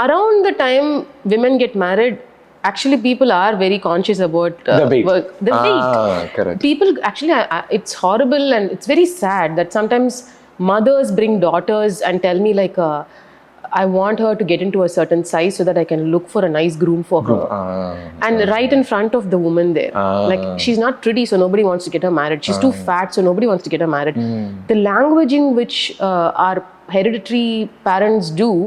around the time women get married, actually people are very conscious about The weight. The weight. Correct. People actually, it's horrible and it's very sad that sometimes mothers bring daughters and tell me like, I want her to get into a certain size so that I can look for a nice groom for her. And right in front of the woman there. Like, she's not pretty, so nobody wants to get her married. She's too fat, so nobody wants to get her married. The languaging which our hereditary parents do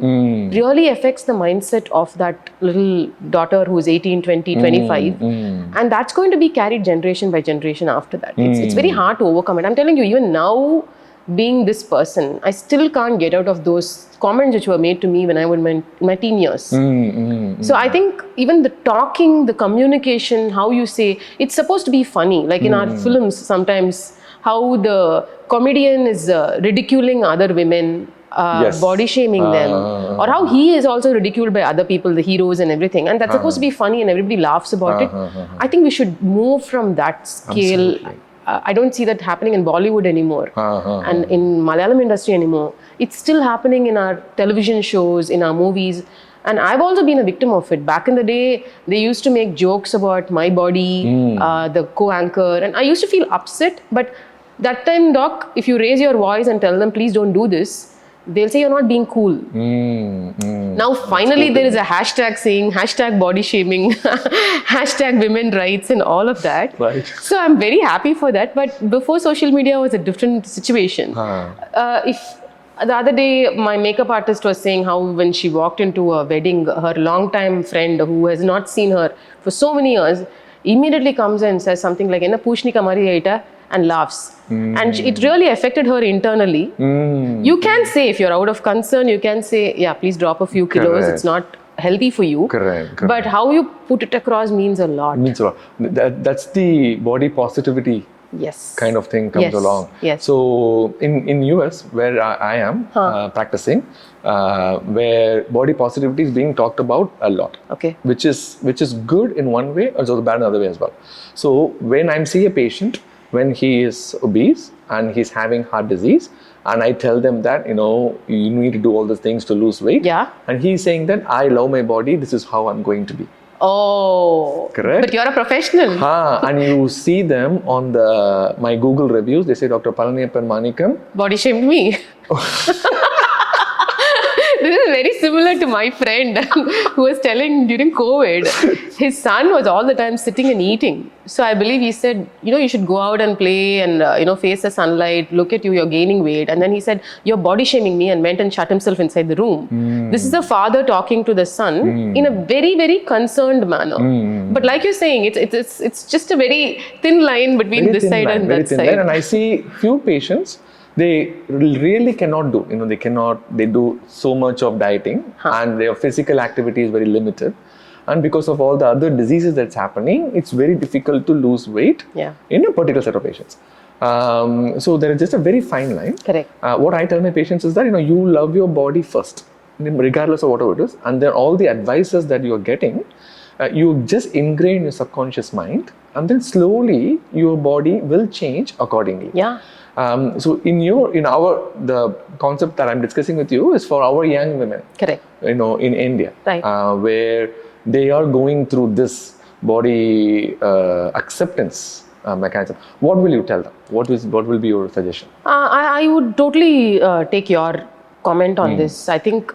really affects the mindset of that little daughter who's 18, 20, 25. And that's going to be carried generation by generation after that. It's very hard to overcome it. I'm telling you, even now, being this person, I still can't get out of those comments which were made to me when I was in my teen years. So I think even the talking, the communication, how you say, it's supposed to be funny. Like in our films, sometimes how the comedian is ridiculing other women, body shaming them, or how he is also ridiculed by other people, the heroes and everything. And that's supposed to be funny and everybody laughs about it. I think we should move from that scale. Absolutely. I don't see that happening in Bollywood anymore and in Malayalam industry anymore. It's still happening in our television shows, in our movies. And I've also been a victim of it. Back in the day, they used to make jokes about my body, the co-anchor, and I used to feel upset. But that time, Doc, if you raise your voice and tell them, please don't do this, they'll say you're not being cool. Now, finally, there is a hashtag saying, hashtag body shaming, hashtag women rights and all of that. Right. So I'm very happy for that. But before social media was a different situation. If the other day, my makeup artist was saying how when she walked into a wedding, her longtime friend who has not seen her for so many years, immediately comes and says something like, "Enna pushni kamari aita," and laughs. And it really affected her internally. You can say, if you're out of concern, you can say, yeah, please drop a few kilos. Correct. It's not healthy for you. Correct. But how you put it across means a lot. Means a lot. That's the body positivity kind of thing comes along. So in US, where I am practicing, where body positivity is being talked about a lot. Which is good in one way, also bad in another way as well. So when I'm seeing a patient, when he is obese and he's having heart disease, and I tell them that, you need to do all these things to lose weight. And he's saying that I love my body, this is how I'm going to be. Oh, correct. But you're a professional. And you see them on my Google reviews, they say Dr. Palaniyappan Manikam body shamed me. This is very similar to my friend who was telling during COVID, his son was all the time sitting and eating. So I believe he said, you should go out and play and, face the sunlight, look at you, you're gaining weight. And then he said, you're body shaming me, and went and shut himself inside the room. This is a father talking to the son in a very, very concerned manner. But like you're saying, it's just a very thin line between this side and that side. And I see few patients, they really cannot do, they do so much of dieting and their physical activity is very limited. And because of all the other diseases that's happening, it's very difficult to lose weight in a particular set of patients. So there is just a very fine line. Correct. What I tell my patients is that, you love your body first, regardless of whatever it is. And then all the advices that you're getting, you just ingrain in your subconscious mind, and then slowly your body will change accordingly. So the concept that I'm discussing with you is for our young women. Correct. In India, where they are going through this body acceptance mechanism. What will you tell them? What will be your suggestion? I would totally take your comment on this. I think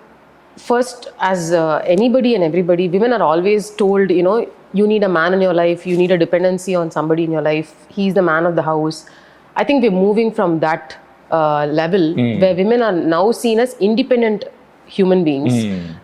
first, as anybody and everybody, women are always told, you need a man in your life, you need a dependency on somebody in your life. He's the man of the house. I think we're moving from that level where women are now seen as independent human beings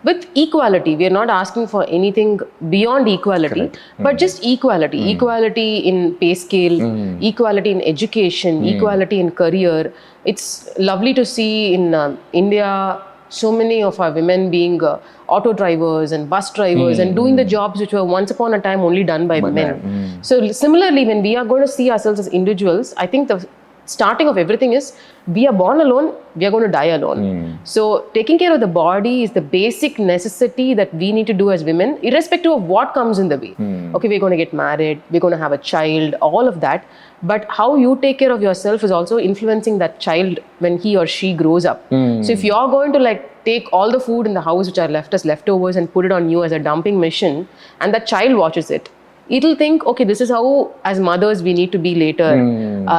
with equality. We are not asking for anything beyond equality, but just equality. Equality in pay scale, equality in education, equality in career. It's lovely to see in India so many of our women being auto drivers and bus drivers and doing the jobs which were once upon a time only done by men. So similarly, when we are going to see ourselves as individuals, I think the starting of everything is we are born alone, we are going to die alone. So taking care of the body is the basic necessity that we need to do as women, irrespective of what comes in the way. Okay, we're going to get married, we're going to have a child, all of that. But how you take care of yourself is also influencing that child when he or she grows up. So if you're going to take all the food in the house which are left as leftovers and put it on you as a dumping mission, and that child watches it, it'll think, okay, this is how as mothers we need to be later.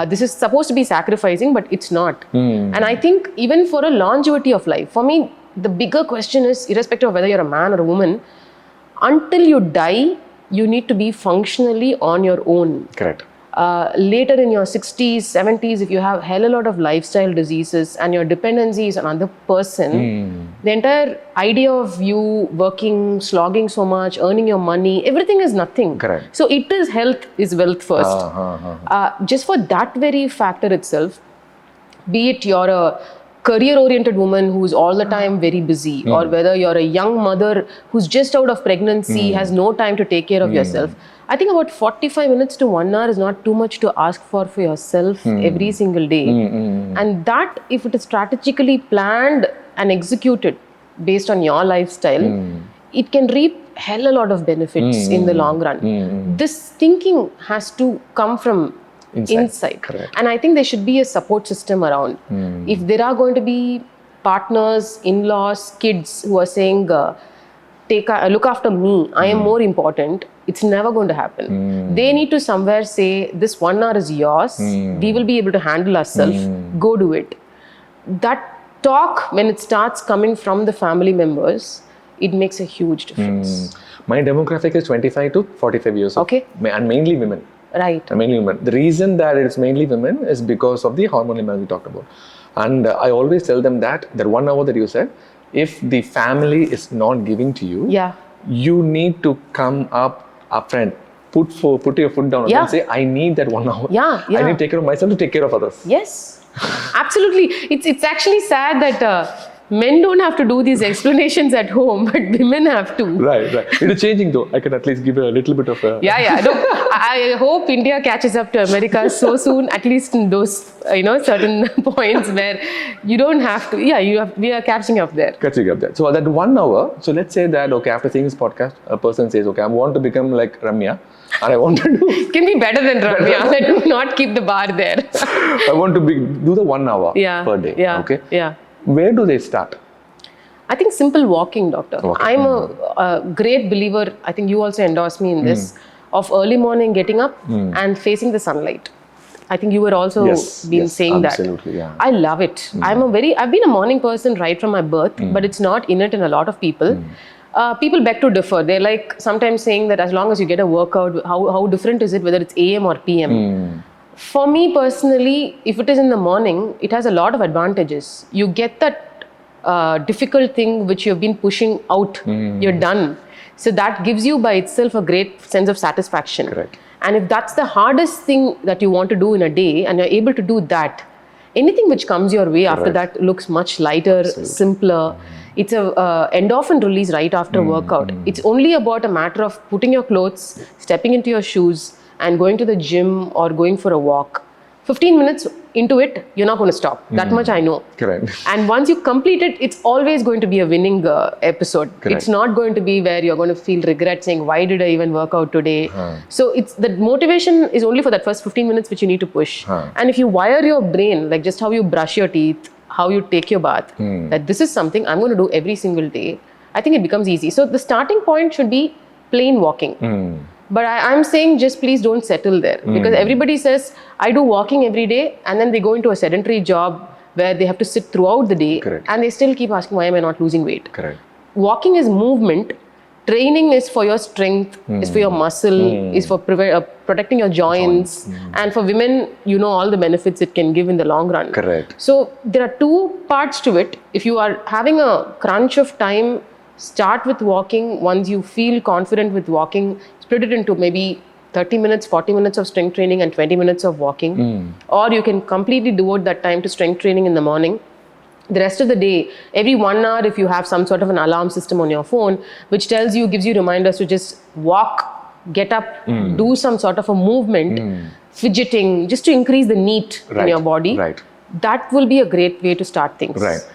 This is supposed to be sacrificing, but it's not. And I think even for a longevity of life, for me, the bigger question is, irrespective of whether you're a man or a woman, until you die, you need to be functionally on your own. Correct. Later in your 60s, 70s, if you have hell a lot of lifestyle diseases and your dependency is on another person, the entire idea of you working, slogging so much, earning your money, everything is nothing. Correct. So it is health is wealth first. Just for that very factor itself, be it you're a career-oriented woman who's all the time very busy, or whether you're a young mother who's just out of pregnancy, has no time to take care of yourself, I think about 45 minutes to 1 hour is not too much to ask for yourself every single day. And that, if it is strategically planned and executed based on your lifestyle, it can reap hell a lot of benefits in the long run. This thinking has to come from inside. And I think there should be a support system around. If there are going to be partners, in-laws, kids who are saying, look after me, I am more important, it's never going to happen. They need to somewhere say, this 1 hour is yours, we will be able to handle ourselves, go do it. That talk, when it starts coming from the family members, it makes a huge difference. My demographic is 25 to 45 years old. Okay. And mainly women. Right. Mainly women. The reason that it's mainly women is because of the hormone imbalance we talked about. And I always tell them that 1 hour that you said, if the family is not giving to you, you need to come upfront, put your foot down and say, I need that 1 hour. I need to take care of myself to take care of others. Yes, absolutely. It's actually sad that men don't have to do these explanations at home, but women have to. Right. It is changing though. I can at least give a little bit of a... No, I hope India catches up to America so soon, at least in those, certain points where you don't have to. We are catching up there. So that 1 hour, so let's say that, okay, after seeing this podcast, a person says, okay, I want to become like Ramya. And I want to do... It can be better than Ramya. Let me not keep the bar there. I want to do the 1 hour per day. Okay. Where do they start? I think simple walking, doctor. I'm a great believer, I think you also endorse me in this, of early morning getting up and facing the sunlight. I think you were also saying that. Absolutely, I love it. I've been a morning person right from my birth, but it's not innate in a lot of people. People beg to differ. They're like sometimes saying that as long as you get a workout, how different is it whether it's AM or PM? For me personally, if it is in the morning, it has a lot of advantages. You get that difficult thing which you've been pushing out, you're done. So that gives you by itself a great sense of satisfaction. Correct. And if that's the hardest thing that you want to do in a day and you're able to do that, anything which comes your way after that looks much lighter, simpler. It's a endorphin release right after workout. It's only about a matter of putting your clothes, stepping into your shoes, and going to the gym or going for a walk. 15 minutes into it, you're not going to stop. That much I know. Correct. And once you complete it, it's always going to be a winning episode. Correct. It's not going to be where you're going to feel regret saying, why did I even work out today? So it's the motivation is only for that first 15 minutes which you need to push. And if you wire your brain, like just how you brush your teeth, how you take your bath, that this is something I'm going to do every single day, I think it becomes easy. So the starting point should be plain walking. But I'm saying just please don't settle there, because everybody says, I do walking every day, and then they go into a sedentary job where they have to sit throughout the day. Correct. And they still keep asking, why am I not losing weight? Correct. Walking is movement. Training is for your strength, is for your muscle, is for protecting your joints. And for women, you know all the benefits it can give in the long run. Correct. So there are two parts to it. If you are having a crunch of time, start with walking. Once you feel confident with walking, split it into maybe 30 minutes, 40 minutes of strength training and 20 minutes of walking. Or you can completely devote that time to strength training in the morning. The rest of the day, every 1 hour, if you have some sort of an alarm system on your phone, which gives you reminders to just walk, get up, do some sort of a movement, fidgeting, just to increase the NEAT in your body. Right. That will be a great way to start things. Right.